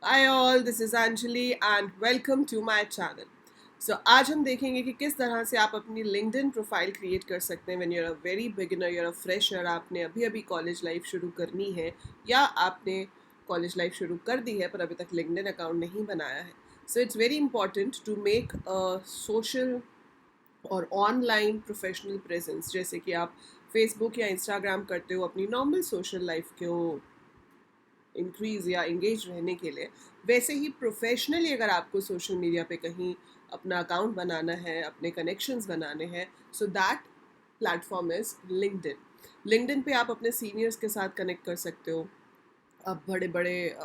Hi all, this is Anjali and welcome to my channel. आज हम देखेंगे कि किस तरह से आप अपनी LinkedIn प्रोफाइल क्रिएट कर सकते हैं when you're a very beginner, you're a fresher, आपने अभी अभी कॉलेज लाइफ शुरू करनी है या आपने कॉलेज लाइफ शुरू कर दी है पर अभी तक LinkedIn अकाउंट नहीं बनाया है. So it's very important to make a social और ऑनलाइन प्रोफेशनल प्रेजेंस. जैसे कि आप फेसबुक या इंस्टाग्राम करते हो अपनी नॉर्मल सोशल लाइफ को इंक्रीज या इंगेज रहने के लिए, वैसे ही प्रोफेशनली अगर आपको सोशल मीडिया पे कहीं अपना अकाउंट बनाना है, अपने कनेक्शंस बनाने हैं, so that platform is LinkedIn. LinkedIn पे आप अपने सीनियर्स के साथ कनेक्ट कर सकते हो, आप बड़े बड़े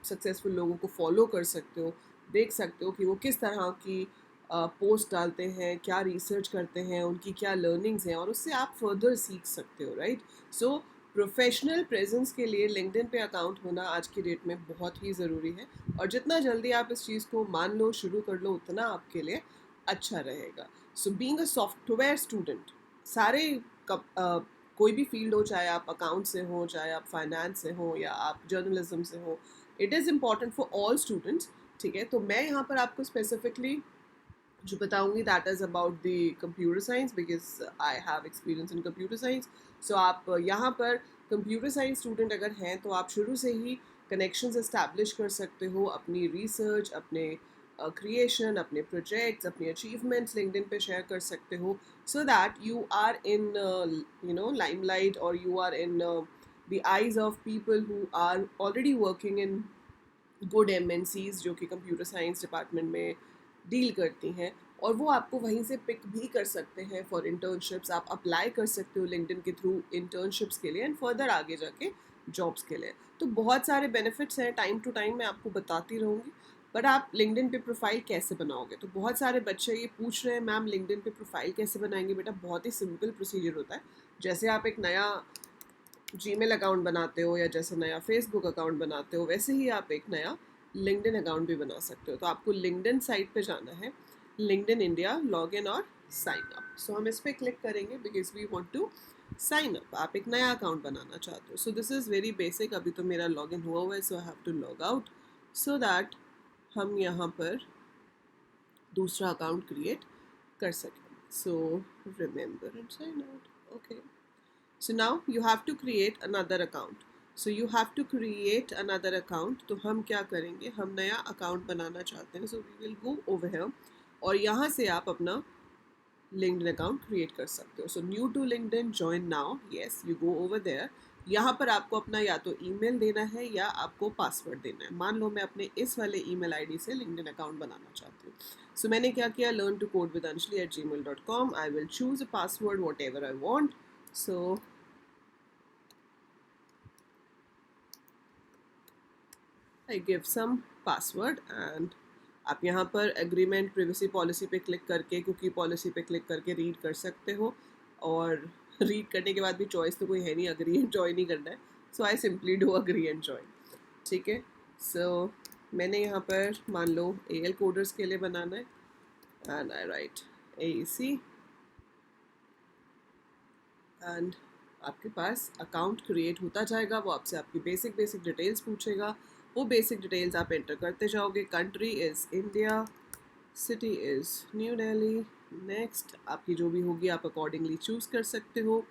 सक्सेसफुल लोगों को फॉलो कर सकते हो, देख सकते हो कि वो किस तरह की पोस्ट डालते हैं, क्या रिसर्च करते हैं, उनकी क्या लर्निंग्स हैं, और उससे आप फर्दर सीख सकते हो, राइट. सो प्रोफेशनल प्रेजेंस के लिए लिंक्डइन पे अकाउंट होना आज की डेट में बहुत ही ज़रूरी है, और जितना जल्दी आप इस चीज़ को मान लो, शुरू कर लो, उतना आपके लिए अच्छा रहेगा. So being a software student, सारे कोई भी फील्ड हो, चाहे आप अकाउंट से हो, चाहे आप फाइनेंस से हो या आप जर्नलिज्म से हो, it is important for all students. ठीक है, तो मैं यहाँ पर आपको स्पेसिफिकली जो बताऊंगी that is about the computer science, because I have experience in computer science. So आप यहाँ पर कंप्यूटर साइंस स्टूडेंट अगर हैं तो आप शुरू से ही कनेक्शंस इस्टेब्लिश कर सकते हो, अपनी रिसर्च, अपने क्रिएशन, अपने प्रोजेक्ट्स, अपनी अचीवमेंट्स लिंक्डइन पे शेयर कर सकते हो, so that you are in limelight, और you are in the eyes of people who are already working in good MNCs जो कि कंप्यूटर साइंस डिपार्टमेंट में डील करती हैं, और वो आपको वहीं से पिक भी कर सकते हैं फॉर इंटर्नशिप्स. आप अप्लाई कर सकते हो लिंक्डइन के थ्रू इंटर्नशिप्स के लिए एंड फर्दर आगे जाके जॉब्स के लिए. तो बहुत सारे बेनिफिट्स हैं, टाइम टू टाइम मैं आपको बताती रहूँगी. बट आप लिंक्डइन पे प्रोफाइल कैसे बनाओगे, तो बहुत सारे बच्चे ये पूछ रहे हैं मैम लिंक्डइन पे प्रोफाइल कैसे बनाएंगे. बेटा बहुत ही सिंपल प्रोसीजर होता है. जैसे आप एक नया जीमेल अकाउंट बनाते हो या जैसे नया फेसबुक अकाउंट बनाते हो, वैसे ही आप एक नया लिंक्डइन अकाउंट भी बना सकते हो. तो आपको लिंक्डइन साइट पे जाना है, लिंक्डइन इंडिया, लॉग इन और साइन अप. सो हम इस पर क्लिक करेंगे because we want to sign up. आप एक नया अकाउंट बनाना चाहते हो. So this is very basic. अभी तो मेरा लॉग इन हुआ है, so I have to log out so that हम यहाँ पर दूसरा अकाउंट क्रिएट कर सकें. So remember and sign out. Okay. So now you have to create another account. So you have to create another account. तो हम क्या करेंगे, हम नया अकाउंट बनाना चाहते हैं. So we will go over here और यहाँ से आप अपना LinkedIn अकाउंट क्रिएट कर सकते हो. So new to LinkedIn, join now. Yes, you go over there. यहाँ पर आपको अपना या तो ईमेल देना है या आपको पासवर्ड देना है. मान लो मैं अपने इस वाले ईमेल आईडी से LinkedIn अकाउंट बनाना चाहती हूँ. सो मैंने क्या किया, learn2code with Anjali@gmail.com. I will choose a password whatever I want. So I give some password and आप यहाँ पर एग्रीमेंट प्रिवेसी पॉलिसी पे क्लिक करके, कुकी पॉलिसी पे क्लिक करके रीड कर सकते हो. और रीड करने के बाद भी चॉइस तो कोई है नहीं, अग्री एंड जॉइन ही करना है. So I simply do agree and join. ठीक है. सो मैंने यहाँ पर मान लो AL कोडर्स के लिए बनाना है and I right AEC and आपके पास अकाउंट क्रिएट होता जाएगा. वो आपसे आपकी बेसिक डिटेल्स पूछेगा. वो बेसिक डिटेल्स आप एंटर करते जाओगे. Country is India, city is new Delhi. Next आपकी जो भी होगी आप अकॉर्डिंगली चूज़ कर सकते हो.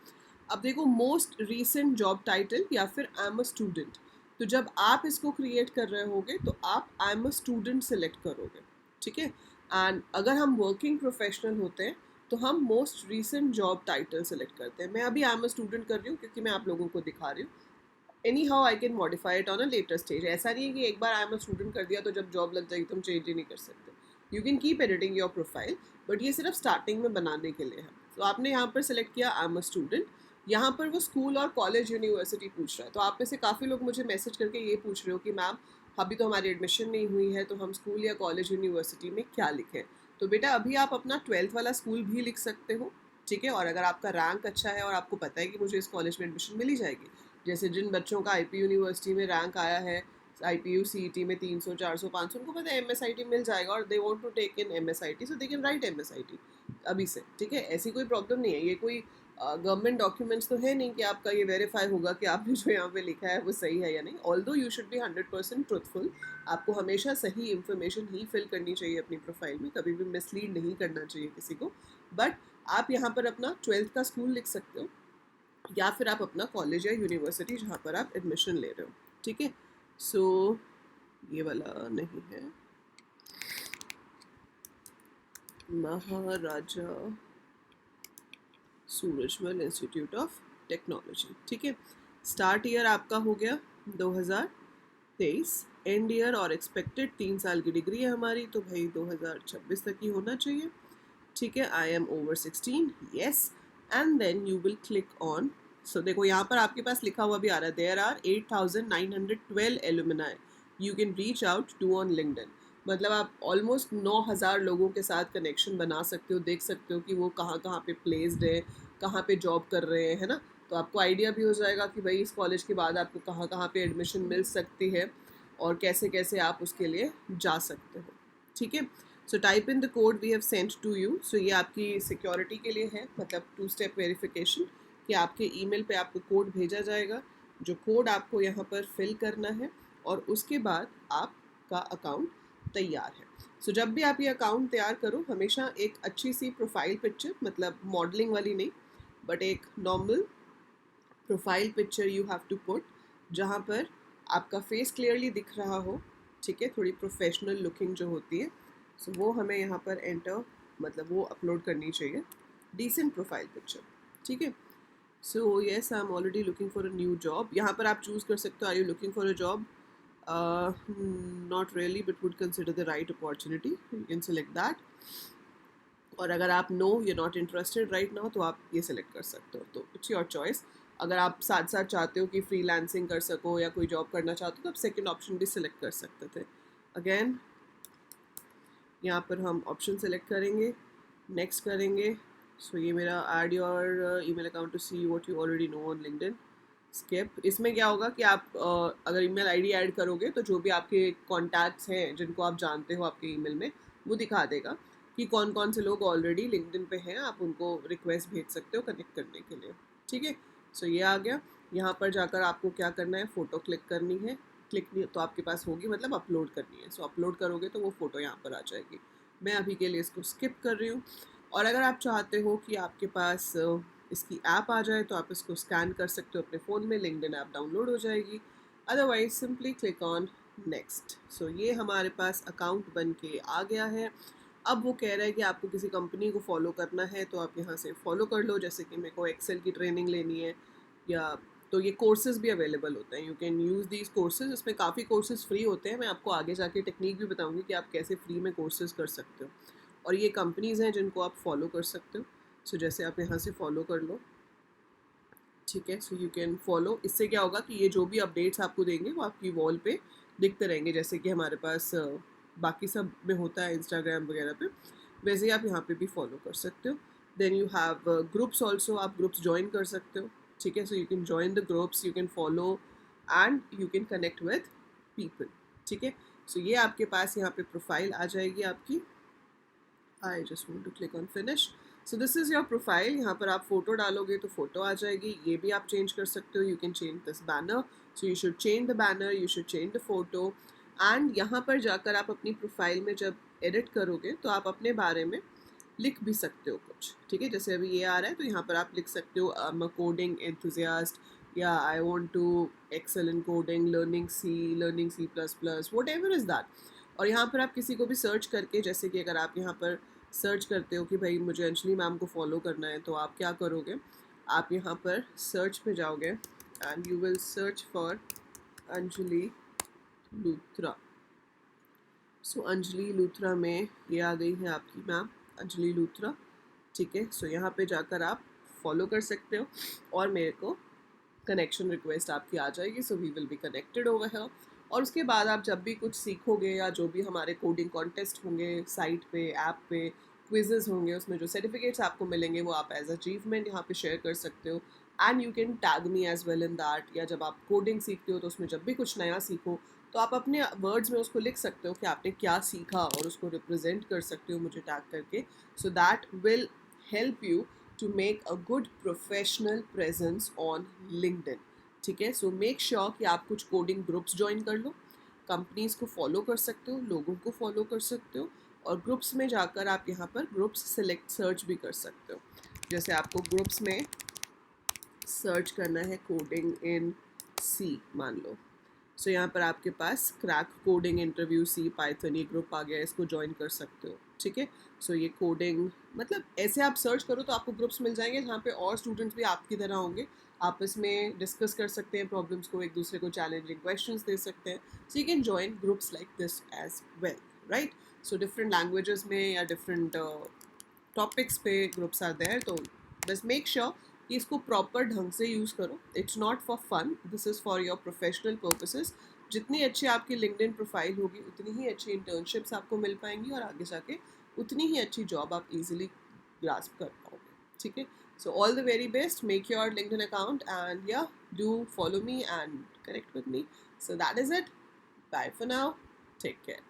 अब देखो, मोस्ट रीसेंट जॉब टाइटल या फिर आई एम अ स्टूडेंट. तो जब आप इसको क्रिएट कर रहे होगे तो आप आई एम अ स्टूडेंट सेलेक्ट करोगे. ठीक है. एंड अगर हम वर्किंग प्रोफेशनल होते हैं तो हम most recent job title select करते हैं. मैं अभी आई एम अ स्टूडेंट कर रही हूँ क्योंकि मैं आप लोगों को दिखा रही हूँ. Any how I can modify it on a later stage. ऐसा नहीं है कि एक बार आई एम अ स्टूडेंट कर दिया तो जब जॉब लग जाएगी तुम चेंज ही नहीं कर सकते. You can keep editing your profile, but ये सिर्फ स्टार्टिंग में बनाने के लिए है. तो आपने यहाँ पर सेलेक्ट किया आई एम अ स्टूडेंट. यहाँ पर वो स्कूल और कॉलेज यूनिवर्सिटी पूछ रहा है. तो आप में से काफ़ी लोग मुझे मैसेज करके ये पूछ रहे हो कि मैम अभी तो हमारी एडमिशन नहीं हुई है, तो हम स्कूल या कॉलेज यूनिवर्सिटी में क्या लिखें. तो बेटा अभी आप अपना 12th वाला स्कूल भी लिख सकते हो. ठीक है. और अगर आपका रैंक अच्छा है और आपको पता है कि मुझे इस कॉलेज में एडमिशन मिल ही जाएगी, जैसे जिन बच्चों का IP यूनिवर्सिटी में रैंक आया है, IPU CET में 300 400 500, उनको पता है MSIT मिल जाएगा और they want to take in MSIT, so they can write MSIT अभी से. ठीक है. ऐसी कोई प्रॉब्लम नहीं है. ये कोई गवर्नमेंट डॉक्यूमेंट्स तो है नहीं कि आपका ये वेरीफाई होगा कि आपने जो यहाँ पे लिखा है वो सही है या नहीं। Although you should be 100% truthful. आपको हमेशा सही इन्फॉर्मेशन ही फिल करनी चाहिए अपनी प्रोफाइल में, कभी भी मिसलीड नहीं करना चाहिए किसी को। बट आप यहाँ पर अपना 12th का स्कूल लिख सकते हो, या फिर आप अपना कॉलेज या यूनिवर्सिटी जहाँ पर आप एडमिशन ले रहे हो। ठीक है, सो ये वाला नहीं है, महाराजा सूरजमल इंस्टीट्यूट ऑफ टेक्नोलॉजी। ठीक है, स्टार्ट ईयर आपका हो गया 2023, एंड ईयर और एक्सपेक्टेड 3 साल की डिग्री है हमारी, तो भाई 2026 तक ही होना चाहिए। ठीक है, I am over 16, yes, and then you will click on. So देखो यहाँ पर आपके पास लिखा हुआ भी आ रहा है, there are 8,912 alumni you can reach out to on LinkedIn. मतलब आप ऑलमोस्ट 9,000 लोगों के साथ कनेक्शन बना सकते हो, देख सकते हो कि वो कहाँ कहाँ पे प्लेस्ड है, कहाँ पे जॉब कर रहे हैं, है ना। तो आपको आइडिया भी हो जाएगा कि भाई इस कॉलेज के बाद आपको कहाँ कहाँ पे एडमिशन मिल सकती है और कैसे कैसे आप उसके लिए जा सकते हो। ठीक है, so type in the code we have sent to you. So ये आपकी सिक्योरिटी के लिए है, मतलब 2 स्टेप वेरिफिकेशन, कि आपके ईमेल पे आपको कोड भेजा जाएगा, जो कोड आपको यहाँ पर फिल करना है और उसके बाद आपका अकाउंट तैयार है। सो जब भी आप ये अकाउंट तैयार करो, हमेशा एक अच्छी सी प्रोफाइल पिक्चर, मतलब मॉडलिंग वाली नहीं, बट एक normal profile picture you have to put, जहाँ पर आपका फेस क्लियरली दिख रहा हो। ठीक है, थोड़ी प्रोफेशनल लुकिंग जो होती है, सो वो हमें यहाँ पर एंटर, मतलब वो अपलोड करनी चाहिए, डिसेंट प्रोफाइल पिक्चर। ठीक है, so yes I am already looking for a new job. यहाँ पर आप चूज़ कर सकते हो, are you looking for a job, not really but would consider the right opportunity, you can select that। और अगर आप no you not interested right now, तो आप ये सिलेक्ट कर सकते हो, तो इट्स योर चॉइस। अगर आप साथ साथ चाहते हो कि फ्रीलांसिंग कर सको या कोई जॉब करना चाहते हो, तो आप सेकंड ऑप्शन भी सिलेक्ट कर सकते थे। अगेन यहाँ पर हम ऑप्शन सेलेक्ट करेंगे, नेक्स्ट करेंगे। सो ये मेरा add your email account to see what you already know on LinkedIn, skip. इसमें क्या होगा कि आप अगर ईमेल आईडी ऐड करोगे तो जो भी आपके कॉन्टैक्ट्स हैं जिनको आप जानते हो आपके ईमेल में, वो दिखा देगा कि कौन कौन से लोग ऑलरेडी लिंक्डइन पे हैं, आप उनको रिक्वेस्ट भेज सकते हो कनेक्ट करने के लिए। ठीक है, सो ये आ गया। यहाँ पर जाकर आपको क्या करना है, फ़ोटो क्लिक करनी है। क्लिक नहीं तो आपके पास होगी, मतलब अपलोड करनी है। सो अपलोड करोगे तो वो फ़ोटो यहाँ पर आ जाएगी। मैं अभी के लिए इसको स्किप कर रही हूँ। और अगर आप चाहते हो कि आपके पास इसकी ऐप आ जाए, तो आप इसको स्कैन कर सकते हो अपने फ़ोन में, लिंक्डइन ऐप डाउनलोड हो जाएगी। Otherwise simply click on next. So ये हमारे पास अकाउंट बन के आ गया है। अब वो कह रहा है कि आपको किसी कंपनी को फॉलो करना है, तो आप यहाँ से फॉलो कर लो। जैसे कि मेरे को एक्सेल की ट्रेनिंग लेनी है, या तो ये कोर्सेज भी अवेलेबल होते हैं, you can use these courses. इसमें काफ़ी कोर्सेज फ्री होते हैं, मैं आपको आगे जाके टेक्निक भी बताऊँगी कि आप कैसे फ्री में कोर्सेज कर सकते हो। और ये कंपनीज़ हैं जिनको आप फॉलो कर सकते हो। सो जैसे आप यहाँ से फॉलो कर लो। ठीक है, सो यू कैन फॉलो। इससे क्या होगा कि ये जो भी अपडेट्स आपको देंगे वो आपकी वॉल पे दिखते रहेंगे, जैसे कि हमारे पास बाकी सब में होता है इंस्टाग्राम वगैरह पे, वैसे ही आप यहाँ पे भी फॉलो कर सकते हो। Then you have groups also, आप ग्रुप्स ज्वाइन कर सकते हो। ठीक है, so you can join the groups, you can follow and you can connect with people. ठीक है, सो ये आपके पास यहाँ पे प्रोफाइल आ जाएगी आपकी। I just want to click on finish. So this is your profile. यहाँ पर आप फोटो डालोगे तो फोटो आ जाएगी। ये भी आप चेंज कर सकते हो, you can change this banner. So you should change the banner, you should change the photo. And यहाँ पर जाकर आप अपनी प्रोफाइल में जब एडिट करोगे तो आप अपने बारे में लिख भी सकते हो कुछ। ठीक है, जैसे अभी ये आ रहा है तो यहाँ पर आप लिख सकते हो I am a coding enthusiast, या I want to excel in coding, learning C plus plus, whatever is that. और यहाँ पर आप किसी को भी सर्च करके, जैसे कि अगर आप यहाँ पर सर्च करते हो कि भाई मुझे अंजलि मैम को फॉलो करना है, तो आप क्या करोगे, आप यहाँ पर सर्च पे जाओगे and you will search for Anjali Luthra. So Anjali Luthra में ये आ गई है आपकी मैम अंजलि लूथरा। ठीक है, सो यहाँ पे जाकर आप फॉलो कर सकते हो और मेरे को कनेक्शन रिक्वेस्ट आपकी आ जाएगी। So we will be connected over here. और उसके बाद आप जब भी कुछ सीखोगे, या जो भी हमारे कोडिंग कॉन्टेस्ट होंगे साइट पे, ऐप पे क्विजेज होंगे, उसमें जो सर्टिफिकेट्स आपको मिलेंगे वो आप एज अचीवमेंट यहाँ पे शेयर कर सकते हो। And you can tag me as well in that. या जब आप कोडिंग सीखते हो तो उसमें जब भी कुछ नया सीखो, तो आप अपने वर्ड्स में उसको लिख सकते हो कि आपने क्या सीखा, और उसको रिप्रेजेंट कर सकते हो मुझे टैग करके। So that will help you to make a good professional presence on LinkedIn. ठीक है, सो मेक श्योर कि आप कुछ कोडिंग ग्रुप्स ज्वाइन कर लो, कंपनीज को फॉलो कर सकते हो, लोगों को फॉलो कर सकते हो, और ग्रुप्स में जाकर आप यहाँ पर ग्रुप्स सेलेक्ट सर्च भी कर सकते हो. जैसे आपको ग्रुप्स में सर्च करना है कोडिंग इन सी मान लो, सो यहाँ पर आपके पास क्रैक कोडिंग इंटरव्यू सी पाइथन ये ग्रुप आ गया, इसको ज्वाइन कर सकते हो. ठीक है, सो ये कोडिंग मतलब ऐसे आप सर्च करो तो आपको ग्रुप्स मिल जाएंगे जहाँ पे और स्टूडेंट्स भी आपकी तरह होंगे, आपस में डिस्कस कर सकते हैं प्रॉब्लम्स को, एक दूसरे को चैलेंजिंग क्वेश्चंस दे सकते हैं. So you can join groups like this as well, right. So different languages में या डिफरेंट टॉपिक्स पे ग्रुप्स आर देयर. तो बस मेक श्योर कि इसको प्रॉपर ढंग से यूज़ करो. It's not for fun, this is for your professional purposes. जितनी अच्छी आपकी लिंक्डइन प्रोफाइल होगी उतनी ही अच्छी इंटर्नशिप्स आपको मिल पाएंगी और आगे जाके उतनी ही अच्छी जॉब आप इजीली ग्रास्प कर पाओगे. ठीक है, so all the very best, make your LinkedIn account and या do follow me and connect with me. So that is it. Bye for now, take care.